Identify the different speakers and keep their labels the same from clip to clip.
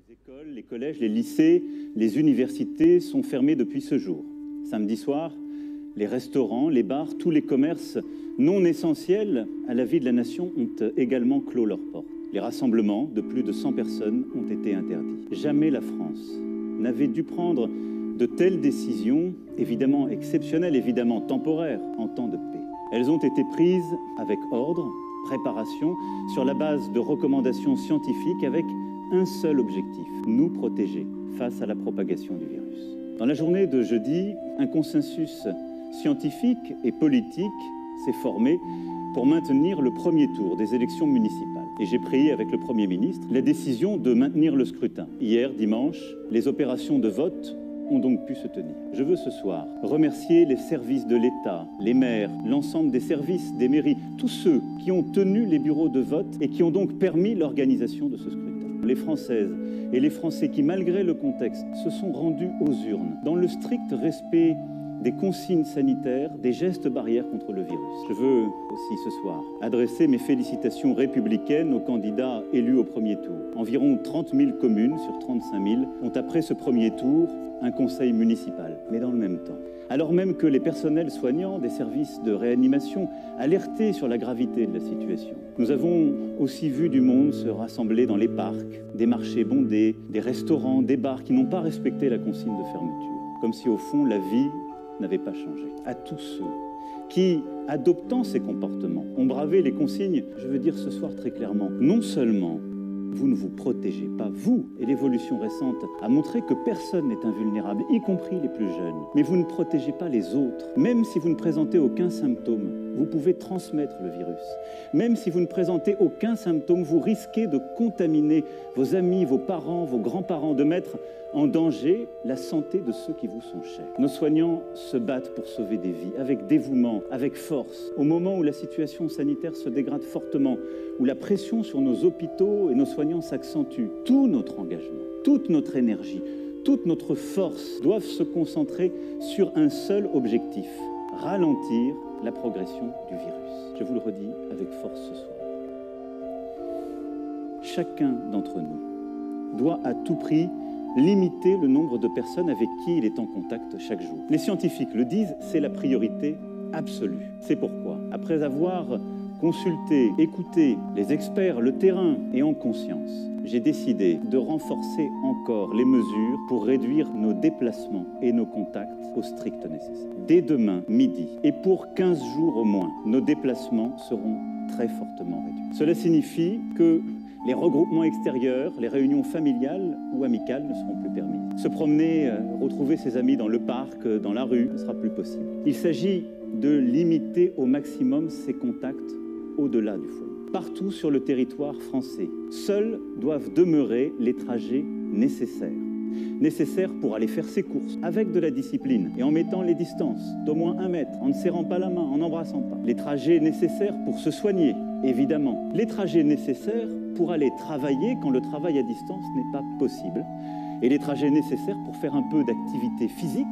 Speaker 1: Les écoles, les collèges, les lycées, les universités sont fermés depuis ce jour. Samedi soir, les restaurants, les bars, tous les commerces non essentiels à la vie de la nation ont également clos leurs portes. Les rassemblements de plus de 100 personnes ont été interdits. Jamais la France n'avait dû prendre de telles décisions, évidemment exceptionnelles, évidemment temporaires, en temps de paix. Elles ont été prises avec ordre, préparation, sur la base de recommandations scientifiques avec un seul objectif, nous protéger face à la propagation du virus. Dans la journée de jeudi, un consensus scientifique et politique s'est formé pour maintenir le premier tour des élections municipales. Et j'ai pris avec le Premier ministre la décision de maintenir le scrutin. Hier, dimanche, les opérations de vote ont donc pu se tenir. Je veux ce soir remercier les services de l'État, les maires, l'ensemble des services, des mairies, tous ceux qui ont tenu les bureaux de vote et qui ont donc permis l'organisation de ce scrutin. Les Françaises et les Français qui, malgré le contexte, se sont rendus aux urnes dans le strict respect des consignes sanitaires, des gestes barrières contre le virus. Je veux aussi ce soir adresser mes félicitations républicaines aux candidats élus au premier tour. Environ 30 000 communes sur 35 000 ont après ce premier tour un conseil municipal. Mais dans le même temps, alors même que les personnels soignants des services de réanimation alertaient sur la gravité de la situation, nous avons aussi vu du monde se rassembler dans les parcs, des marchés bondés, des restaurants, des bars qui n'ont pas respecté la consigne de fermeture. Comme si au fond la vie n'avait pas changé. À tous ceux qui, adoptant ces comportements, ont bravé les consignes, je veux dire ce soir très clairement, non seulement vous ne vous protégez pas, vous, et l'évolution récente a montré que personne n'est invulnérable, y compris les plus jeunes, mais vous ne protégez pas les autres. Même si vous ne présentez aucun symptôme, vous pouvez transmettre le virus. Même si vous ne présentez aucun symptôme, vous risquez de contaminer vos amis, vos parents, vos grands-parents, de mettre en danger la santé de ceux qui vous sont chers. Nos soignants se battent pour sauver des vies, avec dévouement, avec force. Au moment où la situation sanitaire se dégrade fortement, où la pression sur nos hôpitaux et nos soignants s'accentue, tout notre engagement, toute notre énergie, toute notre force doivent se concentrer sur un seul objectif, ralentir la progression du virus. Je vous le redis avec force ce soir. Chacun d'entre nous doit à tout prix limiter le nombre de personnes avec qui il est en contact chaque jour. Les scientifiques le disent, c'est la priorité absolue. C'est pourquoi, après avoir consulté, écouté les experts, le terrain et en conscience, j'ai décidé de renforcer encore les mesures pour réduire nos déplacements et nos contacts au strict nécessaire. Dès demain midi et pour 15 jours au moins, nos déplacements seront très fortement réduits. Cela signifie que les regroupements extérieurs, les réunions familiales ou amicales ne seront plus permises. Se promener, retrouver ses amis dans le parc, dans la rue, ne sera plus possible. Il s'agit de limiter au maximum ces contacts au-delà du foyer. Partout sur le territoire français, seuls doivent demeurer les trajets nécessaires. Nécessaires pour aller faire ses courses, avec de la discipline et en mettant les distances d'au moins 1 mètre, en ne serrant pas la main, en n'embrassant pas. Les trajets nécessaires pour se soigner, évidemment. Les trajets nécessaires pour aller travailler quand le travail à distance n'est pas possible. Et les trajets nécessaires pour faire un peu d'activité physique,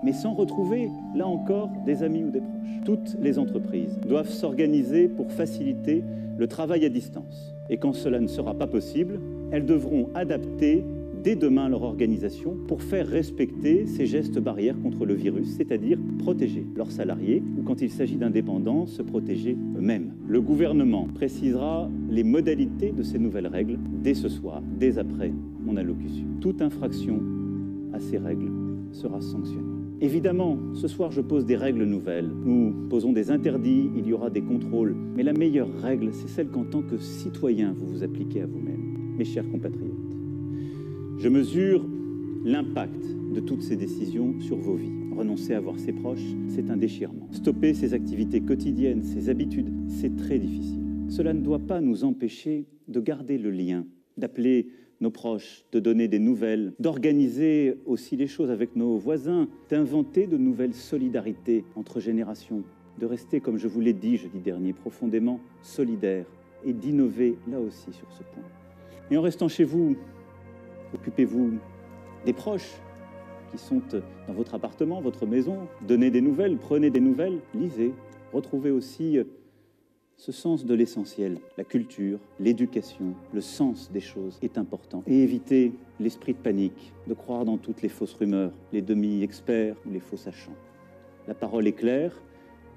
Speaker 1: mais sans retrouver, là encore, des amis ou des proches. Toutes les entreprises doivent s'organiser pour faciliter le travail à distance. Et quand cela ne sera pas possible, elles devront adapter dès demain leur organisation pour faire respecter ces gestes barrières contre le virus, c'est-à-dire protéger leurs salariés ou quand il s'agit d'indépendants, se protéger eux-mêmes. Le gouvernement précisera les modalités de ces nouvelles règles dès ce soir, dès après mon allocution. Toute infraction à ces règles sera sanctionnée. Évidemment, ce soir, je pose des règles nouvelles. Nous posons des interdits, il y aura des contrôles. Mais la meilleure règle, c'est celle qu'en tant que citoyen, vous vous appliquez à vous-même, mes chers compatriotes. Je mesure l'impact de toutes ces décisions sur vos vies. Renoncer à voir ses proches, c'est un déchirement. Stopper ses activités quotidiennes, ses habitudes, c'est très difficile. Cela ne doit pas nous empêcher de garder le lien, d'appeler nos proches, de donner des nouvelles, d'organiser aussi les choses avec nos voisins, d'inventer de nouvelles solidarités entre générations, de rester, comme je vous l'ai dit jeudi dernier, profondément solidaires et d'innover là aussi sur ce point. Et en restant chez vous, occupez-vous des proches qui sont dans votre appartement, votre maison. Donnez des nouvelles, prenez des nouvelles, lisez. Retrouvez aussi Ce sens de l'essentiel, la culture, l'éducation, le sens des choses est important. Et éviter l'esprit de panique, de croire dans toutes les fausses rumeurs, les demi-experts ou les faux sachants. La parole est claire,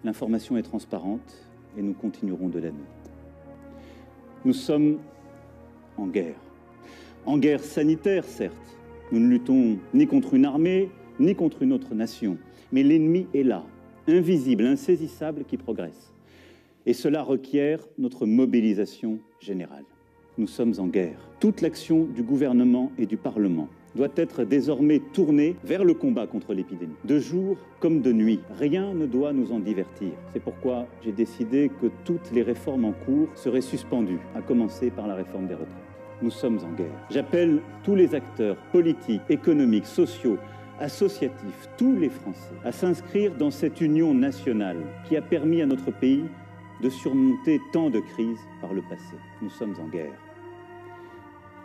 Speaker 1: l'information est transparente et nous continuerons de l'année. Nous sommes en guerre. En guerre sanitaire, certes. Nous ne luttons ni contre une armée, ni contre une autre nation. Mais l'ennemi est là, invisible, insaisissable, qui progresse. Et cela requiert notre mobilisation générale. Nous sommes en guerre. Toute l'action du gouvernement et du Parlement doit être désormais tournée vers le combat contre l'épidémie. De jour comme de nuit, rien ne doit nous en divertir. C'est pourquoi j'ai décidé que toutes les réformes en cours seraient suspendues, à commencer par la réforme des retraites. Nous sommes en guerre. J'appelle tous les acteurs politiques, économiques, sociaux, associatifs, tous les Français, à s'inscrire dans cette union nationale qui a permis à notre pays de surmonter tant de crises par le passé. Nous sommes en guerre.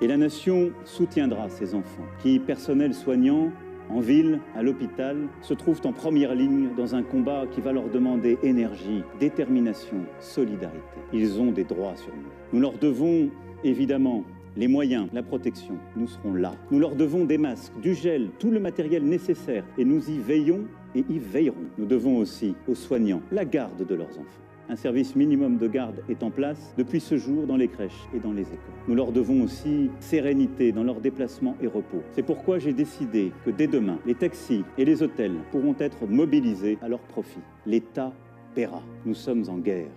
Speaker 1: Et la nation soutiendra ces enfants qui, personnel soignant, en ville, à l'hôpital, se trouvent en première ligne dans un combat qui va leur demander énergie, détermination, solidarité. Ils ont des droits sur nous. Nous leur devons, évidemment, les moyens, la protection. Nous serons là. Nous leur devons des masques, du gel, tout le matériel nécessaire. Et nous y veillons et y veillerons. Nous devons aussi aux soignants la garde de leurs enfants. Un service minimum de garde est en place depuis ce jour dans les crèches et dans les écoles. Nous leur devons aussi sérénité dans leurs déplacements et repos. C'est pourquoi j'ai décidé que dès demain, les taxis et les hôtels pourront être mobilisés à leur profit. L'État paiera. Nous sommes en guerre,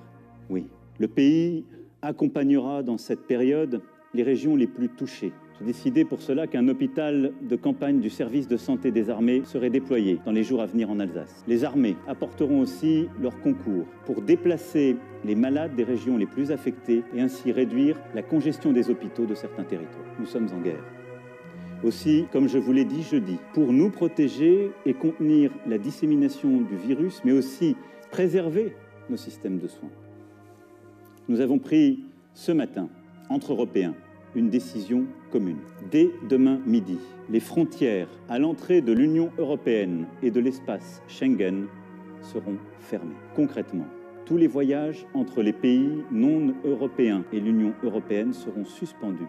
Speaker 1: oui. Le pays accompagnera dans cette période les régions les plus touchées. J'ai décidé pour cela qu'un hôpital de campagne du service de santé des armées serait déployé dans les jours à venir en Alsace. Les armées apporteront aussi leur concours pour déplacer les malades des régions les plus affectées et ainsi réduire la congestion des hôpitaux de certains territoires. Nous sommes en guerre. Aussi, comme je vous l'ai dit jeudi, pour nous protéger et contenir la dissémination du virus, mais aussi préserver nos systèmes de soins. Nous avons pris ce matin, entre Européens, une décision commune. Dès demain midi, les frontières à l'entrée de l'Union européenne et de l'espace Schengen seront fermées. Concrètement, tous les voyages entre les pays non européens et l'Union européenne seront suspendus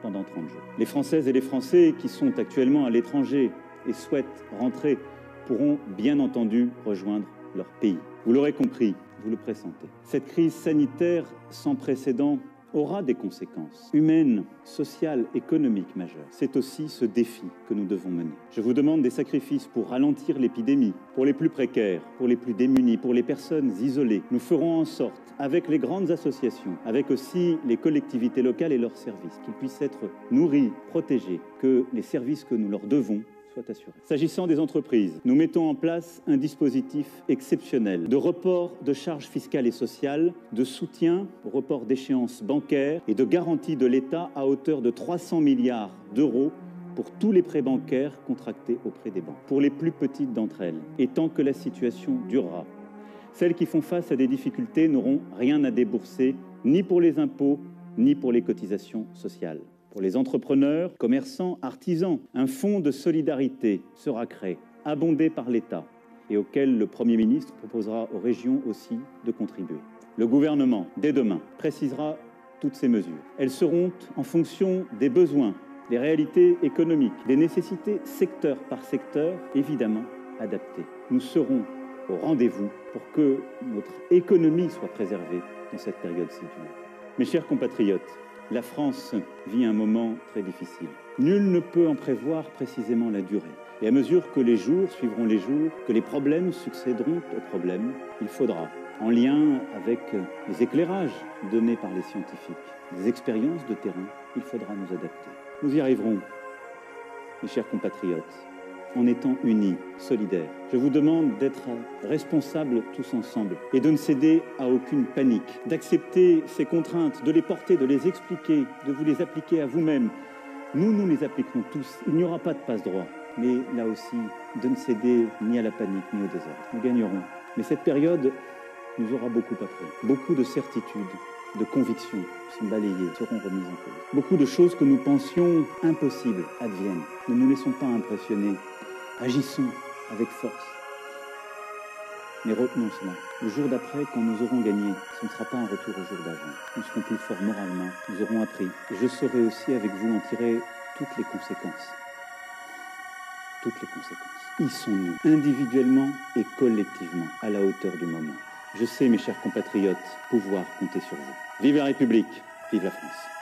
Speaker 1: pendant 30 jours. Les Françaises et les Français qui sont actuellement à l'étranger et souhaitent rentrer pourront bien entendu rejoindre leur pays. Vous l'aurez compris, vous le pressentez. Cette crise sanitaire sans précédent aura des conséquences humaines, sociales, économiques majeures. C'est aussi ce défi que nous devons mener. Je vous demande des sacrifices pour ralentir l'épidémie, pour les plus précaires, pour les plus démunis, pour les personnes isolées. Nous ferons en sorte, avec les grandes associations, avec aussi les collectivités locales et leurs services, qu'ils puissent être nourris, protégés, que les services que nous leur devons soit assuré. S'agissant des entreprises, nous mettons en place un dispositif exceptionnel de report de charges fiscales et sociales, de soutien au report d'échéances bancaires et de garantie de l'État à hauteur de 300 milliards d'euros pour tous les prêts bancaires contractés auprès des banques, pour les plus petites d'entre elles. Et tant que la situation durera, celles qui font face à des difficultés n'auront rien à débourser, ni pour les impôts, ni pour les cotisations sociales. Pour les entrepreneurs, commerçants, artisans, un fonds de solidarité sera créé, abondé par l'État et auquel le Premier ministre proposera aux régions aussi de contribuer. Le gouvernement, dès demain, précisera toutes ces mesures. Elles seront en fonction des besoins, des réalités économiques, des nécessités secteur par secteur, évidemment adaptées. Nous serons au rendez-vous pour que notre économie soit préservée dans cette période si dure. Mes chers compatriotes, la France vit un moment très difficile. Nul ne peut en prévoir précisément la durée. Et à mesure que les jours suivront les jours, que les problèmes succéderont aux problèmes, il faudra, en lien avec les éclairages donnés par les scientifiques, les expériences de terrain, il faudra nous adapter. Nous y arriverons, mes chers compatriotes, en étant unis, solidaires. Je vous demande d'être responsables tous ensemble et de ne céder à aucune panique, d'accepter ces contraintes, de les porter, de les expliquer, de vous les appliquer à vous-même. Nous les appliquerons tous. Il n'y aura pas de passe-droit. Mais là aussi, de ne céder ni à la panique ni au désordre. Nous gagnerons. Mais cette période nous aura beaucoup appris. Beaucoup de certitudes, de convictions sont balayées, seront remises en cause. Beaucoup de choses que nous pensions impossibles adviennent. Ne nous laissons pas impressionner. Agissons avec force. Mais retenons cela. Le jour d'après, quand nous aurons gagné, ce ne sera pas un retour au jour d'avant. Nous serons plus forts moralement, nous aurons appris. Et je saurai aussi avec vous en tirer toutes les conséquences. Toutes les conséquences. Y sont-nous, individuellement et collectivement, à la hauteur du moment. Je sais, mes chers compatriotes, pouvoir compter sur vous. Vive la République, vive la France.